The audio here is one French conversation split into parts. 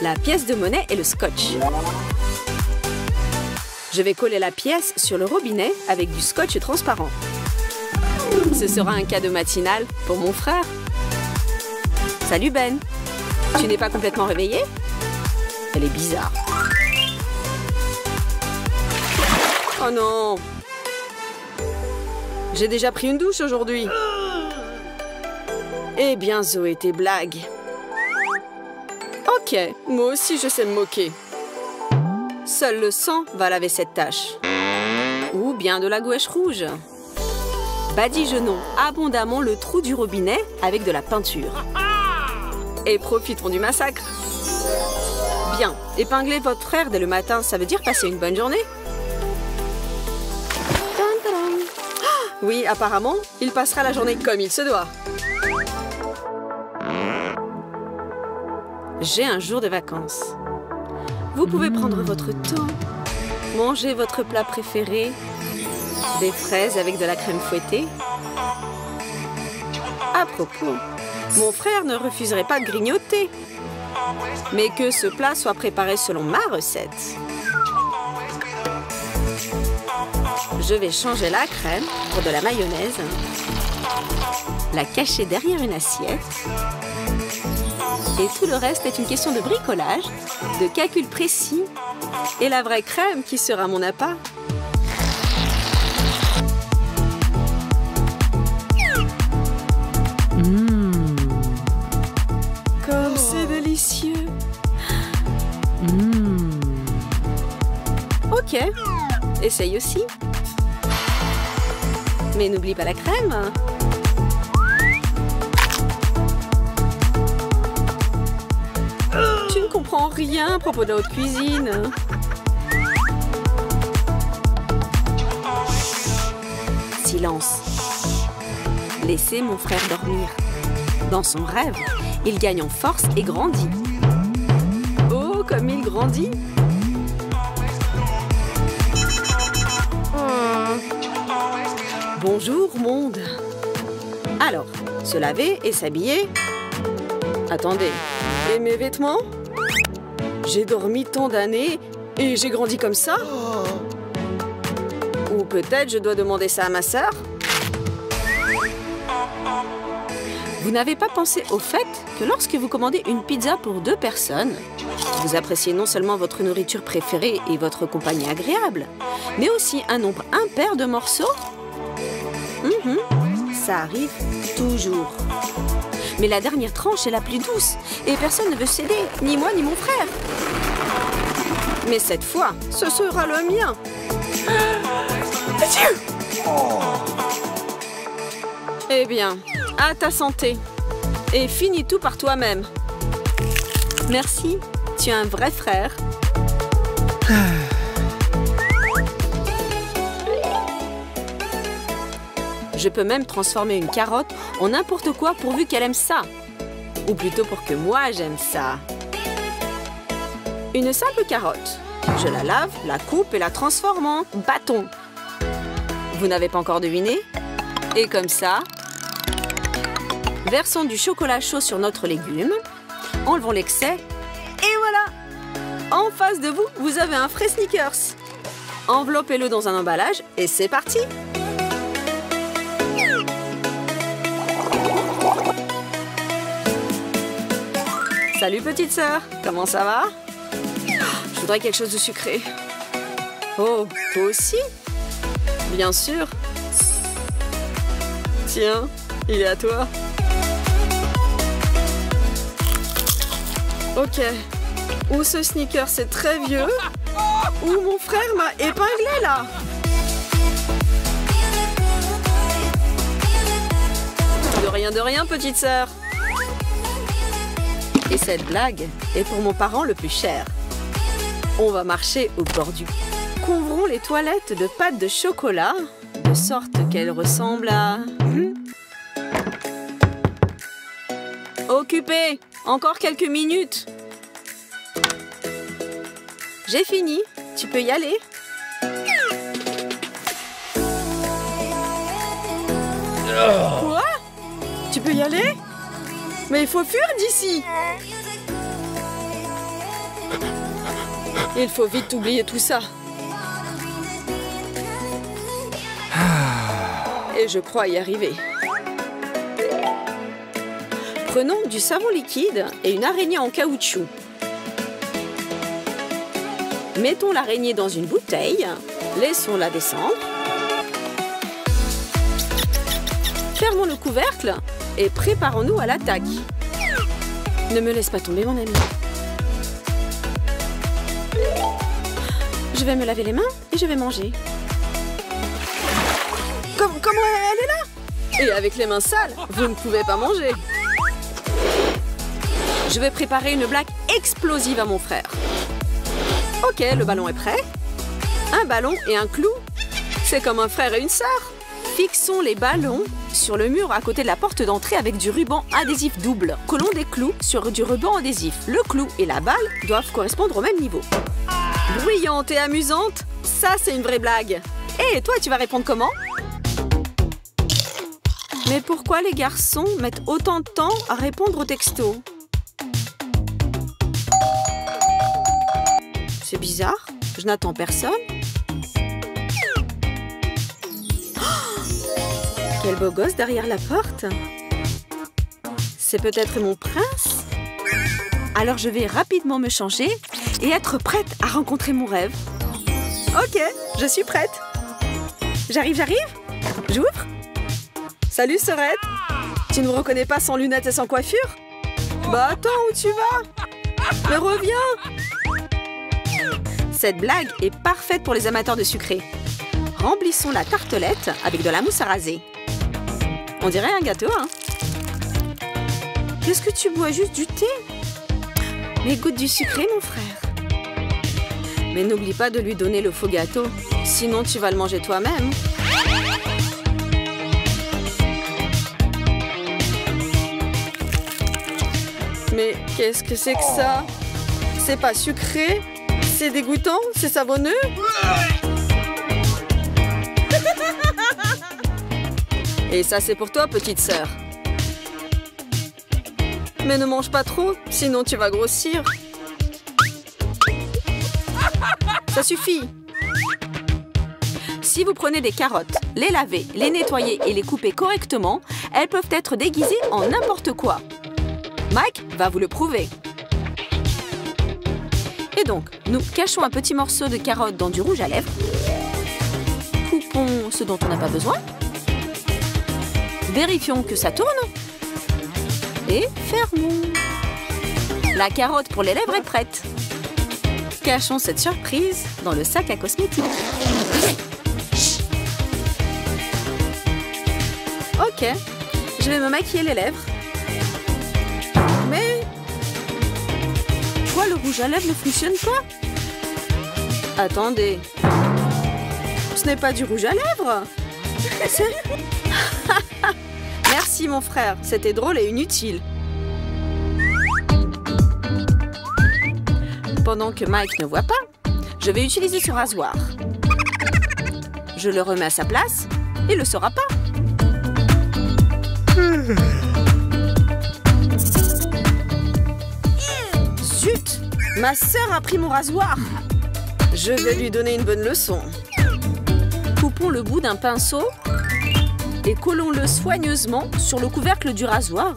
la pièce de monnaie et le scotch. Je vais coller la pièce sur le robinet avec du scotch transparent. Ce sera un cadeau matinal pour mon frère. Salut Ben. Tu n'es pas complètement réveillé? Elle est bizarre. Oh non! J'ai déjà pris une douche aujourd'hui. Eh bien, Zoé, tes blagues. Ok, moi aussi je sais me moquer. Seul le sang va laver cette tache. Ou bien de la gouache rouge. Badigeonnons abondamment le trou du robinet avec de la peinture. Et profitons du massacre. Bien, épingler votre frère dès le matin, ça veut dire passer une bonne journée. Oui, apparemment, il passera la journée comme il se doit. J'ai un jour de vacances. Vous pouvez prendre votre temps, manger votre plat préféré, des fraises avec de la crème fouettée. À propos, mon frère ne refuserait pas de grignoter, mais que ce plat soit préparé selon ma recette. Je vais changer la crème pour de la mayonnaise, la cacher derrière une assiette. Et tout le reste est une question de bricolage, de calcul précis et la vraie crème qui sera mon appât. Comme c'est délicieux. Ok, essaye aussi. Mais n'oublie pas la crème. Tu ne comprends rien à propos de la haute cuisine. Silence. Laissez mon frère dormir. Dans son rêve, il gagne en force et grandit. Oh, comme il grandit! Bonjour, monde. Alors, se laver et s'habiller. Attendez, et mes vêtements? J'ai dormi tant d'années et j'ai grandi comme ça? Ou peut-être je dois demander ça à ma sœur? Vous n'avez pas pensé au fait que lorsque vous commandez une pizza pour 2 personnes, vous appréciez non seulement votre nourriture préférée et votre compagnie agréable, mais aussi un nombre impair de morceaux? Ça arrive toujours. Mais la dernière tranche est la plus douce et personne ne veut céder, ni moi ni mon frère. Mais cette fois, ce sera le mien. Eh bien, à ta santé. Et finis tout par toi-même. Merci, tu es un vrai frère. Je peux même transformer une carotte en n'importe quoi pourvu qu'elle aime ça. Ou plutôt pour que moi j'aime ça. Une simple carotte. Je la lave, la coupe et la transforme en bâton. Vous n'avez pas encore deviné? Et comme ça, versons du chocolat chaud sur notre légume. Enlevons l'excès. Et voilà! En face de vous, vous avez un frais Snickers. Enveloppez-le dans un emballage et c'est parti! Salut petite sœur, comment ça va? Je voudrais quelque chose de sucré. Oh, toi aussi? Bien sûr. Tiens, il est à toi. Ok. Ou ce sneaker c'est très vieux, ou mon frère m'a épinglé là. De rien, petite sœur. Et cette blague est pour mon parent le plus cher. On va marcher au bord du... Couvrons les toilettes de pâte de chocolat, de sorte qu'elles ressemblent à... Occupé! Encore quelques minutes. J'ai fini. Tu peux y aller. Quoi? Tu peux y aller? Mais il faut fuir d'ici. Il faut vite oublier tout ça. Et je crois y arriver. Prenons du savon liquide et une araignée en caoutchouc. Mettons l'araignée dans une bouteille. Laissons-la descendre. Fermons le couvercle et préparons-nous à l'attaque. Ne me laisse pas tomber, mon ami. Je vais me laver les mains et je vais manger. Comment elle est là? Et avec les mains sales, vous ne pouvez pas manger. Je vais préparer une blague explosive à mon frère. Ok, le ballon est prêt. Un ballon et un clou. C'est comme un frère et une sœur. Fixons les ballons sur le mur à côté de la porte d'entrée avec du ruban adhésif double. Collons des clous sur du ruban adhésif. Le clou et la balle doivent correspondre au même niveau. Bruyante et amusante, ça c'est une vraie blague. Et toi, tu vas répondre comment? Mais pourquoi les garçons mettent autant de temps à répondre aux textos? C'est bizarre, je n'attends personne. Oh, quel beau gosse derrière la porte. C'est peut-être mon prince? Alors je vais rapidement me changer et être prête à rencontrer mon rêve. Ok, je suis prête. J'arrive. J'ouvre. Salut, sœurette. Tu ne me reconnais pas sans lunettes et sans coiffure? Bah attends, où tu vas? Mais reviens. Cette blague est parfaite pour les amateurs de sucré. Remplissons la tartelette avec de la mousse à raser. On dirait un gâteau, hein? Qu'est-ce que tu bois? Juste du thé? Mais goûte du sucré, mon frère. Mais n'oublie pas de lui donner le faux gâteau. Sinon, tu vas le manger toi-même. Mais qu'est-ce que c'est que ça? C'est pas sucré? C'est dégoûtant? C'est savonneux? Et ça, c'est pour toi, petite sœur. Mais ne mange pas trop, sinon tu vas grossir. Ça suffit. Si vous prenez des carottes, les laver, les nettoyer et les couper correctement, elles peuvent être déguisées en n'importe quoi. Mike va vous le prouver. Et donc, nous cachons un petit morceau de carotte dans du rouge à lèvres. Coupons ce dont on n'a pas besoin. Vérifions que ça tourne. Et fermons. La carotte pour les lèvres est prête. Cachons cette surprise dans le sac à cosmétiques. Ok, je vais me maquiller les lèvres. Mais pourquoi le rouge à lèvres ne fonctionne pas? Attendez. Ce n'est pas du rouge à lèvres. Merci mon frère, c'était drôle et inutile. Pendant que Mike ne voit pas, je vais utiliser ce rasoir. Je le remets à sa place, il ne le saura pas. Zut! Ma sœur a pris mon rasoir. Je vais lui donner une bonne leçon. Coupons le bout d'un pinceau et collons-le soigneusement sur le couvercle du rasoir,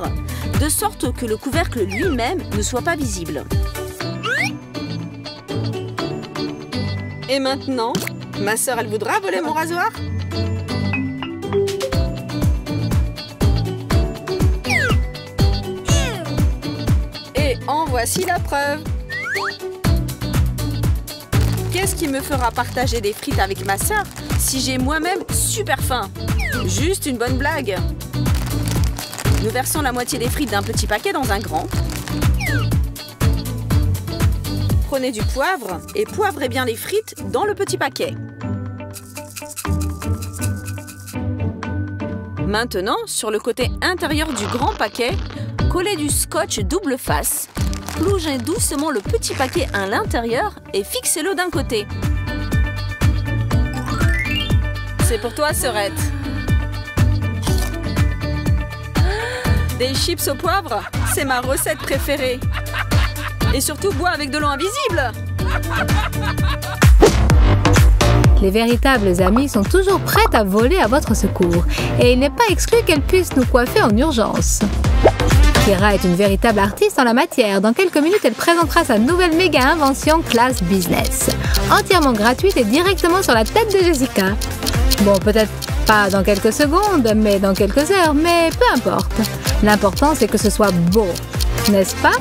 de sorte que le couvercle lui-même ne soit pas visible. Et maintenant, ma sœur, elle voudra voler mon rasoir? Et en voici la preuve. Qu'est-ce qui me fera partager des frites avec ma sœur si j'ai moi-même super faim? Juste une bonne blague. Nous versons la moitié des frites d'un petit paquet dans un grand. Prenez du poivre et poivrez bien les frites dans le petit paquet. Maintenant, sur le côté intérieur du grand paquet, collez du scotch double face. Plongez doucement le petit paquet à l'intérieur et fixez-le d'un côté. C'est pour toi, sœurette. Des chips au poivre, c'est ma recette préférée. Et surtout, bois avec de l'eau invisible. Les véritables amis sont toujours prêtes à voler à votre secours. Et il n'est pas exclu qu'elles puissent nous coiffer en urgence. Kira est une véritable artiste en la matière. Dans quelques minutes, elle présentera sa nouvelle méga invention classe business. Entièrement gratuite et directement sur la tête de Jessica. Bon, peut-être pas dans quelques secondes, mais dans quelques heures. Mais peu importe. L'important, c'est que ce soit beau. N'est-ce pas?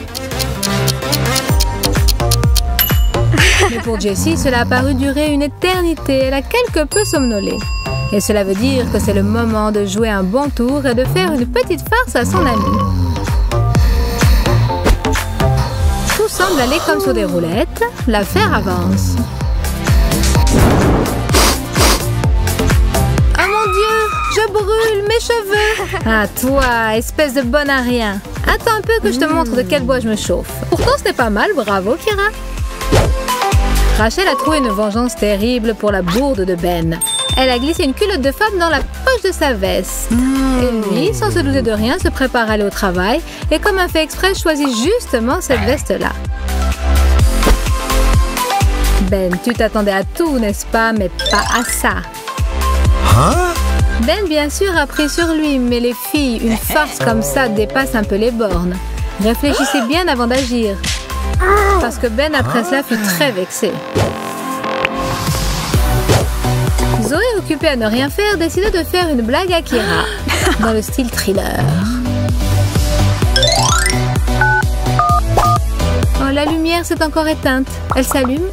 Mais pour Jessie, cela a paru durer une éternité. Elle a quelque peu somnolé. Et cela veut dire que c'est le moment de jouer un bon tour et de faire une petite farce à son ami. Tout semble aller comme sur des roulettes. L'affaire avance. Oh mon Dieu, je brûle mes cheveux. Ah toi, espèce de bonne à rien. Attends un peu que je te montre de quel bois je me chauffe. Pourtant ce n'est pas mal, bravo Kira. Rachel a trouvé une vengeance terrible pour la bourde de Ben. Elle a glissé une culotte de femme dans la poche de sa veste. Et lui, sans se douter de rien, se prépare à aller au travail et comme un fait exprès, choisit justement cette veste-là. Ben, tu t'attendais à tout, n'est-ce pas? Mais pas à ça. Ben, bien sûr, a pris sur lui, mais les filles, une farce comme ça dépasse un peu les bornes. Réfléchissez bien avant d'agir. Parce que Ben, après cela, fut très vexé. Zoé, occupée à ne rien faire, décida de faire une blague à Kira, dans le style thriller. Oh, la lumière s'est encore éteinte. Elle s'allume.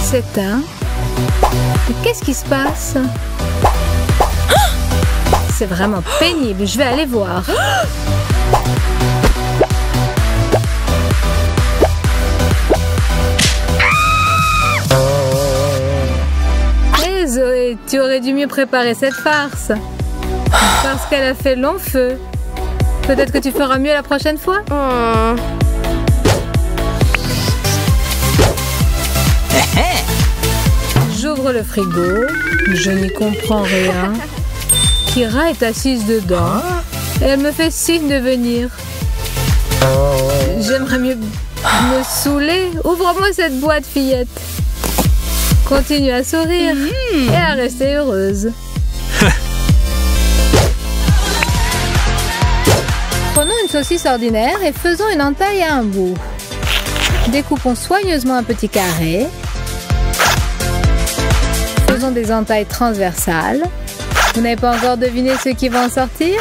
S'éteint. Mais qu'est-ce qui se passe? C'est vraiment pénible. Je vais aller voir. Zoé, tu aurais dû mieux préparer cette farce. Parce qu'elle a fait long feu. Peut-être que tu feras mieux la prochaine fois. J'ouvre le frigo. Je n'y comprends rien. Kira est assise dedans. Et elle me fait signe de venir. J'aimerais mieux me saouler. Ouvre-moi cette boîte, fillette. Continue à sourire et à rester heureuse. Prenons une saucisse ordinaire et faisons une entaille à un bout. Découpons soigneusement un petit carré. Faisons des entailles transversales. Vous n'avez pas encore deviné ce qui va en sortir?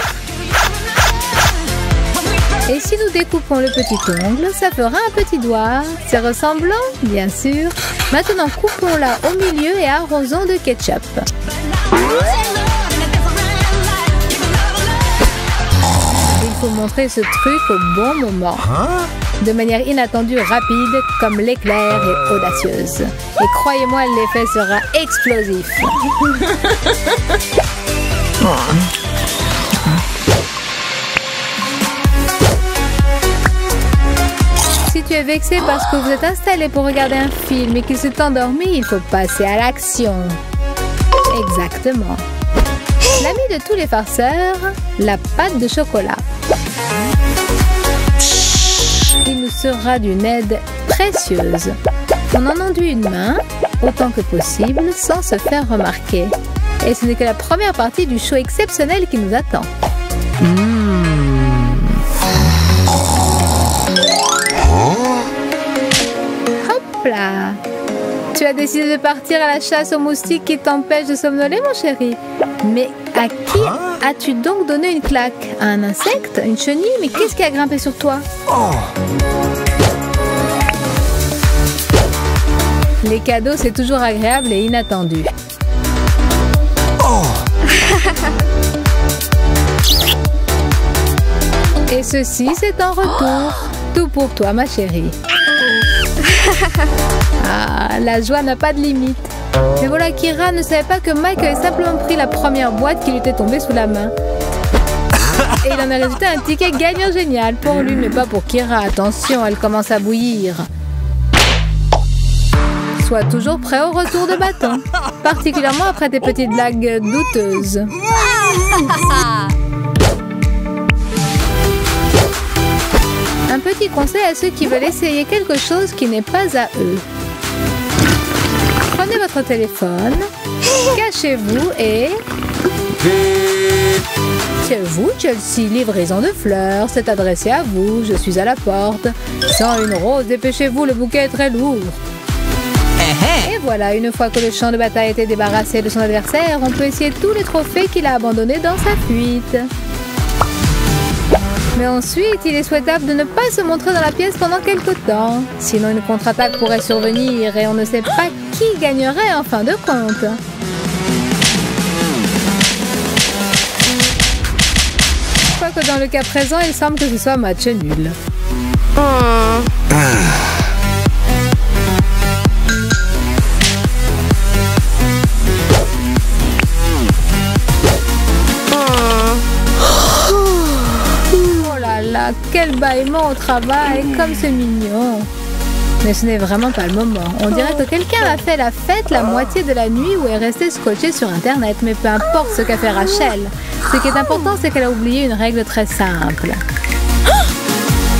Et si nous découpons le petit ongle, ça fera un petit doigt. C'est ressemblant, bien sûr. Maintenant, coupons-la au milieu et arrosons de ketchup. Il faut montrer ce truc au bon moment. De manière inattendue, rapide, comme l'éclair et audacieuse. Et croyez-moi, l'effet sera explosif. Si tu es vexé parce que vous êtes installé pour regarder un film et qu'il s'est endormi, il faut passer à l'action. Exactement. L'ami de tous les farceurs, la pâte de chocolat. Il nous sera d'une aide précieuse. On en enduit une main, autant que possible, sans se faire remarquer. Et ce n'est que la première partie du show exceptionnel qui nous attend. Hop là! Tu as décidé de partir à la chasse aux moustiques qui t'empêchent de somnoler, mon chéri. Mais à qui as-tu donc donné une claque? À un insecte? Une chenille? Mais qu'est-ce qui a grimpé sur toi? Les cadeaux, c'est toujours agréable et inattendu. Et ceci, c'est en retour. Tout pour toi, ma chérie. Ah, la joie n'a pas de limite. Mais voilà, Kira ne savait pas que Mike avait simplement pris la première boîte qui lui était tombée sous la main. Et il en a résulté un ticket gagnant génial pour lui, mais pas pour Kira. Attention, elle commence à bouillir. Sois toujours prêt au retour de bâton, particulièrement après tes petites blagues douteuses. Un petit conseil à ceux qui veulent essayer quelque chose qui n'est pas à eux. Prenez votre téléphone, cachez-vous et... C'est vous, Chelsea, livraison de fleurs, c'est adressé à vous, je suis à la porte. Sans une rose, dépêchez-vous, le bouquet est très lourd. Et voilà, une fois que le champ de bataille a été débarrassé de son adversaire, on peut essayer tous les trophées qu'il a abandonnés dans sa fuite. Mais ensuite, il est souhaitable de ne pas se montrer dans la pièce pendant quelque temps. Sinon, une contre-attaque pourrait survenir et on ne sait pas qui gagnerait en fin de compte. Quoique dans le cas présent, il semble que ce soit match nul. Quel bâillement au travail, comme c'est mignon. Mais ce n'est vraiment pas le moment. On dirait que quelqu'un a fait la fête la moitié de la nuit ou est resté scotché sur Internet. Mais peu importe ce qu'a fait Rachel. Ce qui est important, c'est qu'elle a oublié une règle très simple.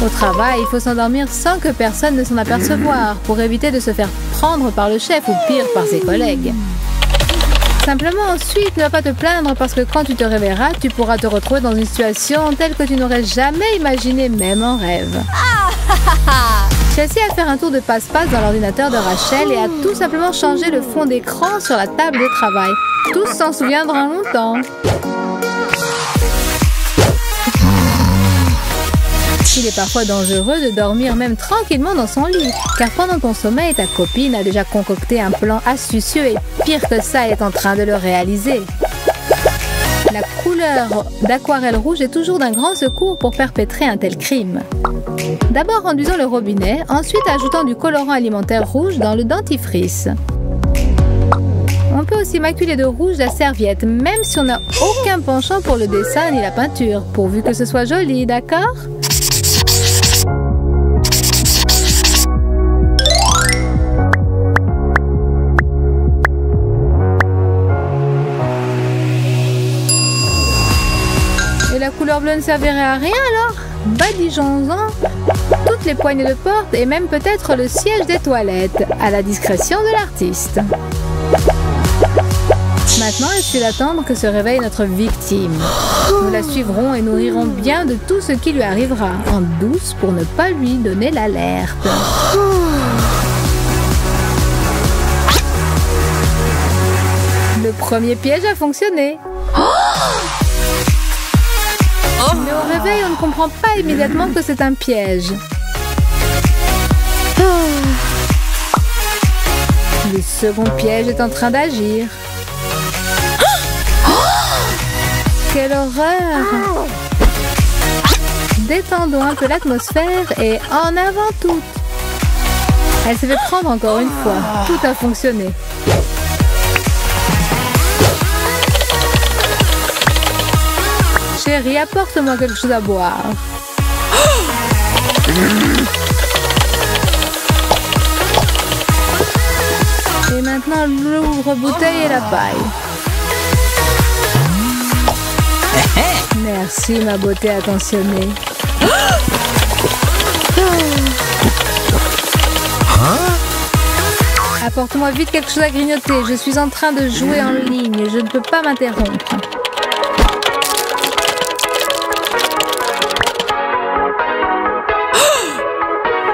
Au travail, il faut s'endormir sans que personne ne s'en aperçoive pour éviter de se faire prendre par le chef ou pire par ses collègues. Simplement ensuite, ne va pas te plaindre parce que quand tu te réveilleras, tu pourras te retrouver dans une situation telle que tu n'aurais jamais imaginé même en rêve. Chelsea a fait un tour de passe-passe dans l'ordinateur de Rachel et a tout simplement changé le fond d'écran sur la table de travail. Tous s'en souviendront longtemps. Il est parfois dangereux de dormir même tranquillement dans son lit, car pendant ton sommeil, ta copine a déjà concocté un plan astucieux et pire que ça, elle est en train de le réaliser. La couleur d'aquarelle rouge est toujours d'un grand secours pour perpétrer un tel crime. D'abord enduisons le robinet, ensuite ajoutons du colorant alimentaire rouge dans le dentifrice. On peut aussi maculer de rouge la serviette, même si on n'a aucun penchant pour le dessin ni la peinture, pourvu que ce soit joli, d'accord ? Et la couleur bleue ne servirait à rien alors ? Badigeons-en toutes les poignées de porte et même peut-être le siège des toilettes, à la discrétion de l'artiste. Maintenant, il suffit d'attendre que se réveille notre victime. Nous la suivrons et nous rirons bien de tout ce qui lui arrivera, en douce pour ne pas lui donner l'alerte. Le premier piège a fonctionné. Mais au réveil, on ne comprend pas immédiatement que c'est un piège. Le second piège est en train d'agir. Quelle horreur! Détendons un peu l'atmosphère et en avant toutes. Elle s'est fait prendre encore une fois. Tout a fonctionné. Chérie, apporte-moi quelque chose à boire. Et maintenant, l'ouvre-bouteille et la paille. Merci, ma beauté attentionnée. Apporte-moi vite quelque chose à grignoter. Je suis en train de jouer en ligne. Je ne peux pas m'interrompre.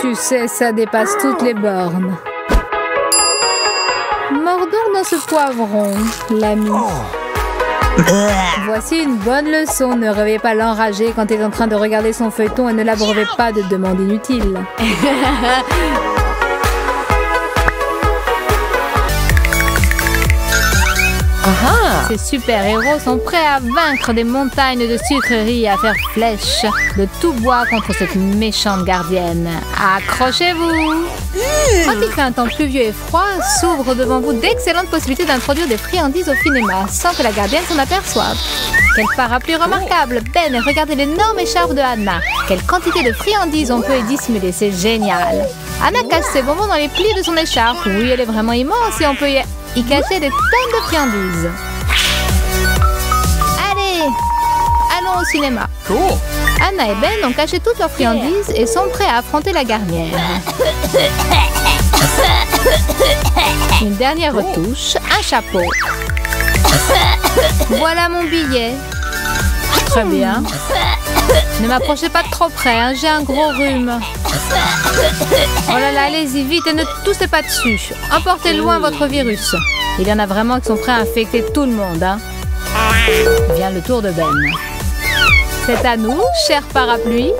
Tu sais, ça dépasse toutes les bornes. Mordons dans ce poivron, l'ami. Voici une bonne leçon. Ne réveillez pas l'enragé quand il est en train de regarder son feuilleton et ne l'abreuvez pas de demandes inutiles. Ces super-héros sont prêts à vaincre des montagnes de sucreries et à faire flèche de tout bois contre cette méchante gardienne. Accrochez-vous! Quand il fait un temps pluvieux et froid, s'ouvrent devant vous d'excellentes possibilités d'introduire des friandises au cinéma sans que la gardienne s'en aperçoive. Quel parapluie remarquable! Ben, regardez l'énorme écharpe de Anna. Quelle quantité de friandises on peut y dissimuler, c'est génial! Anna cache ses bonbons dans les plis de son écharpe. Oui, elle est vraiment immense et on peut y cacher des tonnes de friandises. Allez, allons au cinéma. Cool. Anna et Ben ont caché toutes leurs friandises et sont prêts à affronter la gardienne. Une dernière retouche, un chapeau. Voilà mon billet. Très bien. Ne m'approchez pas de trop près, hein, j'ai un gros rhume. Oh là là, allez-y vite et ne toussez pas dessus. Emportez loin votre virus. Il y en a vraiment qui sont prêts à infecter tout le monde. Hein. Vient le tour de Ben. C'est à nous, cher parapluie.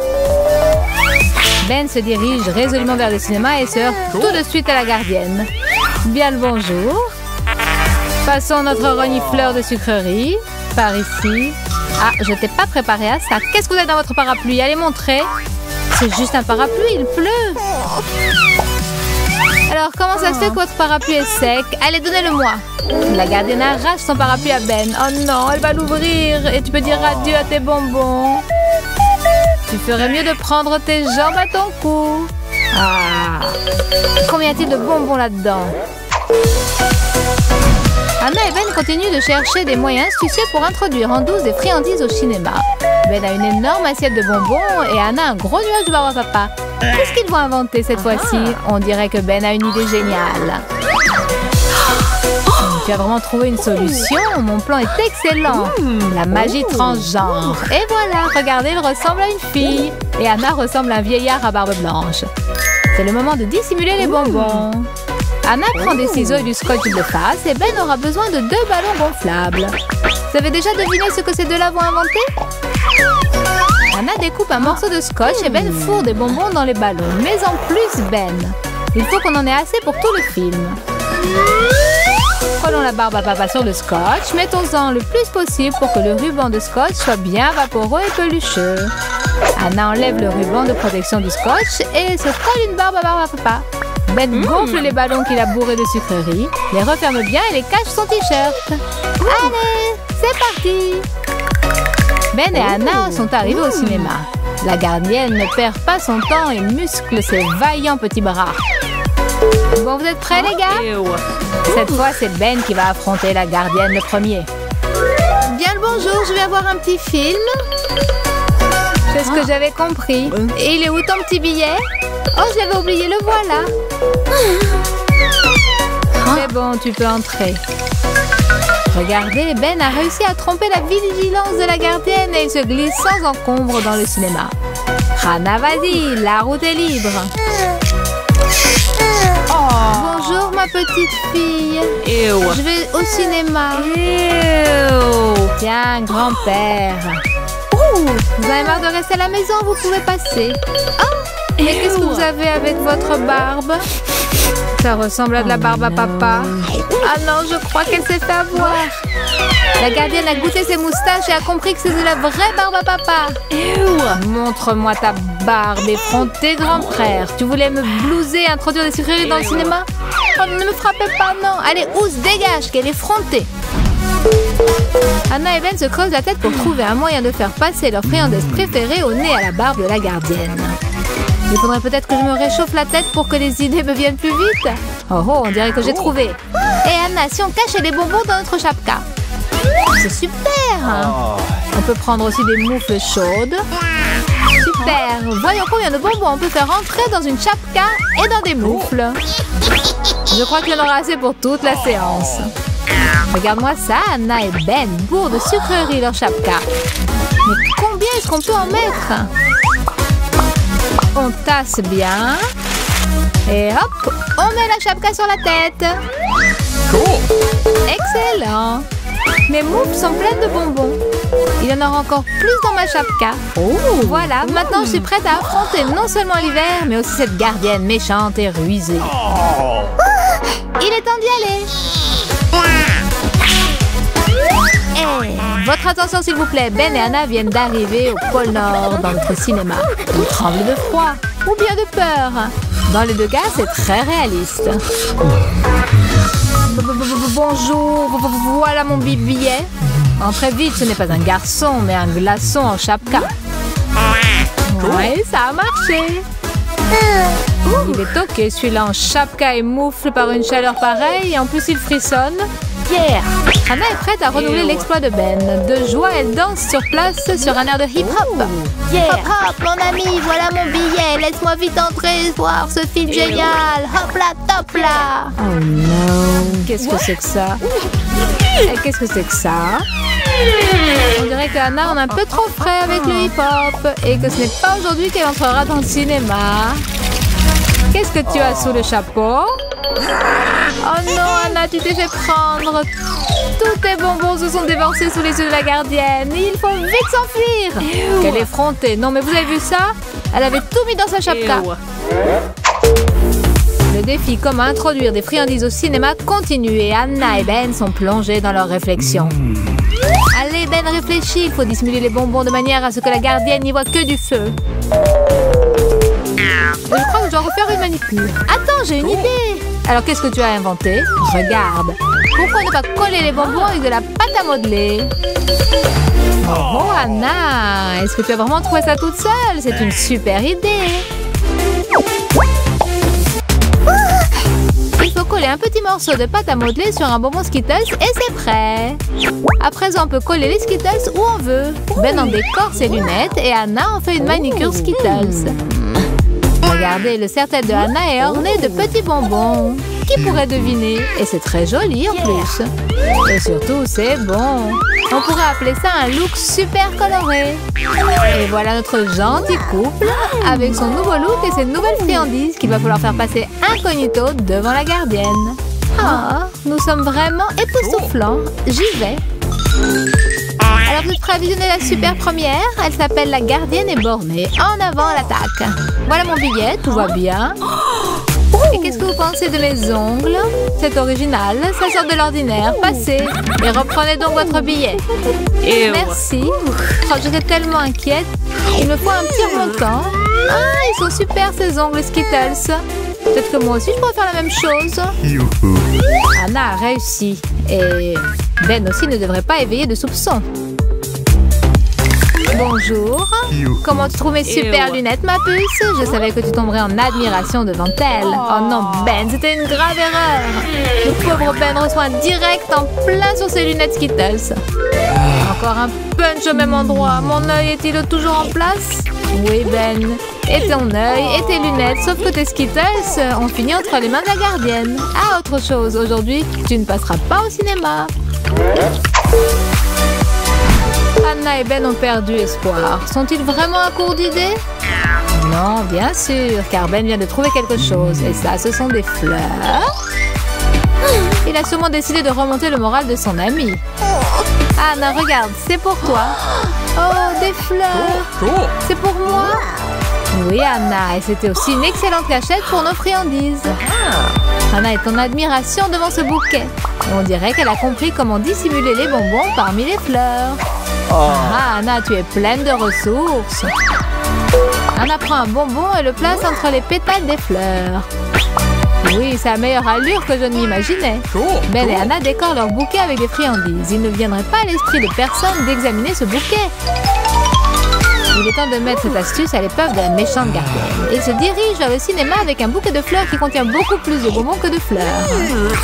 Ben se dirige résolument vers le cinéma et se heurte tout de suite à la gardienne. Bien le bonjour. Passons notre renifleur de sucreries. Par ici. Ah, je t'ai pas préparé à ça. Qu'est-ce que vous avez dans votre parapluie? Allez montrer. C'est juste un parapluie, il pleut. Alors, comment ça se fait que votre parapluie est sec? Allez, donnez-le-moi. La gardienne arrache son parapluie à Ben. Oh non, elle va l'ouvrir. Et tu peux dire adieu à tes bonbons. Tu ferais mieux de prendre tes jambes à ton cou. Ah. Combien y a-t-il de bonbons là-dedans? Anna et Ben continuent de chercher des moyens astucieux pour introduire en douce des friandises au cinéma. Ben a une énorme assiette de bonbons et Anna un gros nuage de barbe à papa. Qu'est-ce qu'ils vont inventer cette fois-ci? On dirait que Ben a une idée géniale. Tu as vraiment trouvé une solution? Mon plan est excellent. La magie transgenre. Et voilà, regardez, il ressemble à une fille. Et Anna ressemble à un vieillard à barbe blanche. C'est le moment de dissimuler les bonbons. Anna prend des ciseaux et du scotch de face et Ben aura besoin de 2 ballons gonflables. Vous avez déjà deviné ce que ces deux-là vont inventer? Anna découpe un morceau de scotch et Ben fourre des bonbons dans les ballons. Mais en plus, Ben, il faut qu'on en ait assez pour tout le film. Collons la barbe à papa sur le scotch. Mettons-en le plus possible pour que le ruban de scotch soit bien vaporeux et pelucheux. Anna enlève le ruban de protection du scotch et se colle une barbe à papa. Ben gonfle les ballons qu'il a bourrés de sucreries, les referme bien et les cache son t-shirt. Allez, c'est parti! Ben et Anna sont arrivés au cinéma. La gardienne ne perd pas son temps et muscle ses vaillants petits bras. Bon, vous êtes prêts les gars? Cette fois, c'est Ben qui va affronter la gardienne le premier. Bien le bonjour, je vais avoir un petit film. C'est ce que j'avais compris. Et il est où ton petit billet? Oh, je l'avais oublié, le voilà. C'est bon, tu peux entrer. Regardez, Ben a réussi à tromper la vigilance de la gardienne et il se glisse sans encombre dans le cinéma. Hannah, vas-y, la route est libre. Bonjour, ma petite fille. Je vais au cinéma. Tiens, grand-père. Vous avez marre de rester à la maison, vous pouvez passer. Oh, mais qu'est-ce que vous avez avec votre barbe? Ça ressemble à de la barbe à papa. Ah non, je crois qu'elle s'est fait avoir. La gardienne a goûté ses moustaches et a compris que c'est de la vraie barbe à papa. Montre-moi ta barbe effrontée, grand frère. Tu voulais me blouser et introduire des sucreries dans le cinéma? Oh, ne me frappez pas, non. Allez, Ousse, dégage, qu'elle est effrontée. Anna et Ben se creusent la tête pour trouver un moyen de faire passer leur friandise préférée au nez à la barbe de la gardienne. Il faudrait peut-être que je me réchauffe la tête pour que les idées me viennent plus vite. Oh oh, on dirait que j'ai trouvé. Et Anna, si on cachait les bonbons dans notre chapka? C'est super. On peut prendre aussi des moufles chaudes. Super. Voyons combien de bonbons on peut faire entrer dans une chapka et dans des moufles. Je crois qu'il y en aura assez pour toute la séance. Regarde-moi ça, Anna et Ben bourrent de sucreries leur chapka. Mais combien est-ce qu'on peut en mettre? On tasse bien. Et hop, on met la chapka sur la tête. Excellent. Mes moufles sont pleines de bonbons. Il y en aura encore plus dans ma chapka. Voilà, maintenant je suis prête à affronter non seulement l'hiver, mais aussi cette gardienne méchante et rusée. Il est temps d'y aller. Votre attention s'il vous plaît, Ben et Anna viennent d'arriver au pôle Nord dans notre cinéma. Ils tremblent de froid ou bien de peur. Dans les deux cas, c'est très réaliste. Bonjour, voilà mon billet. Entrez vite, ce n'est pas un garçon, mais un glaçon en chapka. Ouais, ça a marché. Il est ok celui-là en chapka et moufle par une chaleur pareille et en plus il frissonne. Yeah! Anna est prête à renouveler l'exploit de Ben. De joie, elle danse sur place sur un air de hip-hop. Yeah! Hop hop, mon ami, voilà mon billet. Laisse-moi vite entrer, voir ce film génial. Hop là, top là. Oh non! Qu'est-ce que c'est que ça? Et qu'est-ce que c'est que ça? On dirait qu'Anna en a un peu trop frais avec le hip-hop et que ce n'est pas aujourd'hui qu'elle entrera dans le cinéma. Qu'est-ce que tu as sous le chapeau? Oh non, Anna, tu t'es fait prendre. Tous tes bonbons se sont déversés sous les yeux de la gardienne. Il faut vite s'enfuir. Quelle effrontée. Non, mais vous avez vu ça? Elle avait tout mis dans sa chapka. Le défi comment introduire des friandises au cinéma continue et Anna et Ben sont plongés dans leurs réflexions. Allez, Ben, réfléchis. Il faut dissimuler les bonbons de manière à ce que la gardienne n'y voit que du feu. Je crois que je dois refaire une manipule. Attends, j'ai une idée. Alors, qu'est-ce que tu as inventé? Regarde. Pourquoi ne pas coller les bonbons avec de la pâte à modeler? Oh, Anna, est-ce que tu as vraiment trouvé ça toute seule? C'est une super idée. Il faut coller un petit morceau de pâte à modeler sur un bonbon Skittles et c'est prêt. À présent, on peut coller les Skittles où on veut. Ben en décore ses lunettes et Anna en fait une manicure Skittles. Regardez, le serre-tête de Anna est orné de petits bonbons. Qui pourrait deviner? Et c'est très joli en plus. Et surtout, c'est bon. On pourrait appeler ça un look super coloré. Et voilà notre gentil couple avec son nouveau look et ses nouvelles friandises qu'il va falloir faire passer incognito devant la gardienne. Ah, nous sommes vraiment époustouflants. J'y vais. Alors, vous êtes prêts à visionner la super première? Elle s'appelle La gardienne est bornée. En avant à l'attaque. Voilà mon billet, tout va bien. Et qu'est-ce que vous pensez de mes ongles? C'est original, ça sort de l'ordinaire. Passez et reprenez donc votre billet. Merci. Oh, j'étais tellement inquiète. Il me faut un petit remontant. Ah, ils sont super ces ongles Skittles. Peut-être que moi aussi je pourrais faire la même chose. Anna a réussi. Et Ben aussi ne devrait pas éveiller de soupçons. Bonjour. Comment tu trouves mes super lunettes, ma puce? Je savais que tu tomberais en admiration devant elles. Oh non, Ben, c'était une grave erreur. Le pauvre Ben reçoit un direct en plein sur ses lunettes Skittles. Encore un punch au même endroit. Mon œil est-il toujours en place? Oui, Ben. Et ton œil et tes lunettes, sauf que tes Skittles ont fini entre les mains de la gardienne. Ah, autre chose. Aujourd'hui, tu ne passeras pas au cinéma. Anna et Ben ont perdu espoir. Sont-ils vraiment à court d'idées? Non, bien sûr, car Ben vient de trouver quelque chose. Et ça, ce sont des fleurs. Il a sûrement décidé de remonter le moral de son ami. Anna, regarde, c'est pour toi. Oh, des fleurs. C'est pour moi? Oui, Anna, et c'était aussi une excellente cachette pour nos friandises. Anna est en admiration devant ce bouquet. On dirait qu'elle a compris comment dissimuler les bonbons parmi les fleurs. Ah, Anna, tu es pleine de ressources. Anna prend un bonbon et le place entre les pétales des fleurs. Oui, c'est la meilleure allure que je ne m'imaginais. Ben et Anna décorent leur bouquet avec des friandises. Il ne viendrait pas à l'esprit de personne d'examiner ce bouquet. Il est temps de mettre cette astuce à l'épreuve de la méchante gardienne. Il se dirige vers le cinéma avec un bouquet de fleurs qui contient beaucoup plus de bonbons que de fleurs.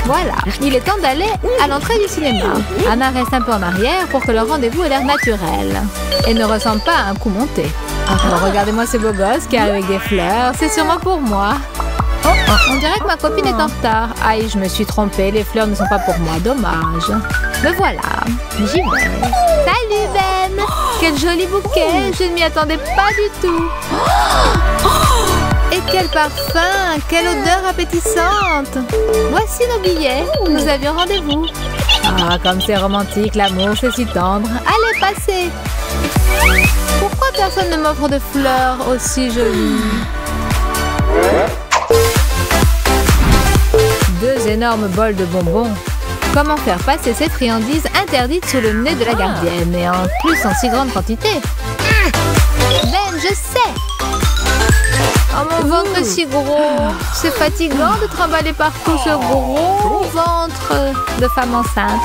Voilà, il est temps d'aller à l'entrée du cinéma. Anna reste un peu en arrière pour que le rendez-vous ait l'air naturel et ne ressemble pas à un coup monté. Alors regardez-moi ce beau gosse qui arrive avec des fleurs, c'est sûrement pour moi. On dirait que ma copine est en retard. Aïe, je me suis trompée, les fleurs ne sont pas pour moi, dommage. Me voilà, j'y vais. Salut Ben! Quel joli bouquet, je ne m'y attendais pas du tout. Et quel parfum, quelle odeur appétissante. Voici nos billets, nous avions rendez-vous. Ah, comme c'est romantique, l'amour, c'est si tendre. Allez, passez. Pourquoi personne ne m'offre de fleurs aussi jolies? Deux énormes bols de bonbons. Comment faire passer ces friandises interdites sous le nez de la gardienne et en plus en si grande quantité? Ben, je sais! Oh, mon ventre est si gros! C'est fatigant de trimballer partout ce gros ventre de femme enceinte.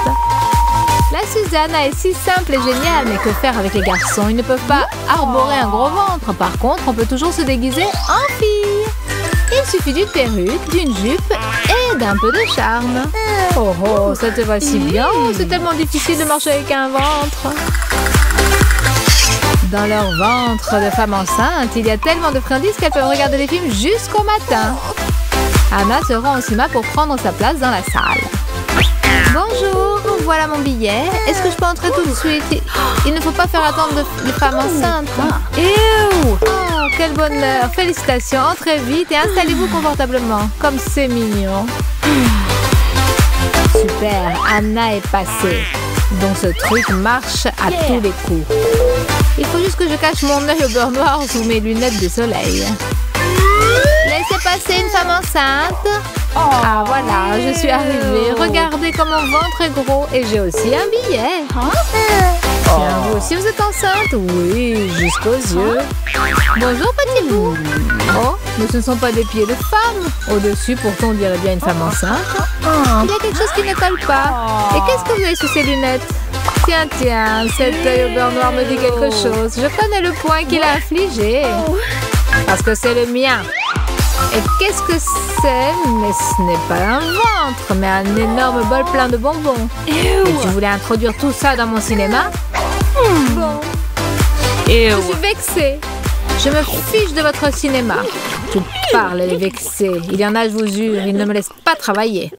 L'astuce d'Anna est si simple et géniale, mais que faire avec les garçons? Ils ne peuvent pas arborer un gros ventre. Par contre, on peut toujours se déguiser en fille. Il suffit d'une perruque, d'une jupe et d'un peu de charme. Oh oh, ça te va si bien. C'est tellement difficile de marcher avec un ventre. Dans leur ventre de femme enceinte, il y a tellement de friandises qu'elles peuvent regarder des films jusqu'au matin. Anna se rend au cinéma pour prendre sa place dans la salle. Bonjour, voilà mon billet. Est-ce que je peux entrer tout de suite? Il ne faut pas faire attendre de femmes enceintes. Oh, quel bonheur. Félicitations, entrez vite et installez-vous confortablement. Comme c'est mignon. Super, Anna est passée. Donc ce truc marche à tous les coups. Il faut juste que je cache mon œil au beurre noir sous mes lunettes de soleil. Laissez passer une femme enceinte. Ah voilà, je suis arrivée. Regardez comme mon ventre est gros et j'ai aussi un billet. Tiens, vous aussi vous êtes enceinte? Oui, jusqu'aux yeux. Bonjour petit bout. Oh, mais ce ne sont pas des pieds de femme. Au-dessus, pourtant, on dirait bien une femme enceinte. Il y a quelque chose qui ne colle pas. Et qu'est-ce que vous avez sous ces lunettes? Tiens, tiens, cet œil au beurre noir me dit quelque chose. Je connais le point qu'il a infligé. Parce que c'est le mien. Et qu'est-ce que c'est? Mais ce n'est pas un ventre, mais un énorme bol plein de bonbons. Et tu voulais introduire tout ça dans mon cinéma? Bon. Je suis vexée. Je me fiche de votre cinéma. Tu parles, elle est vexée. Il y en a, je vous jure, ils ne me laissent pas travailler.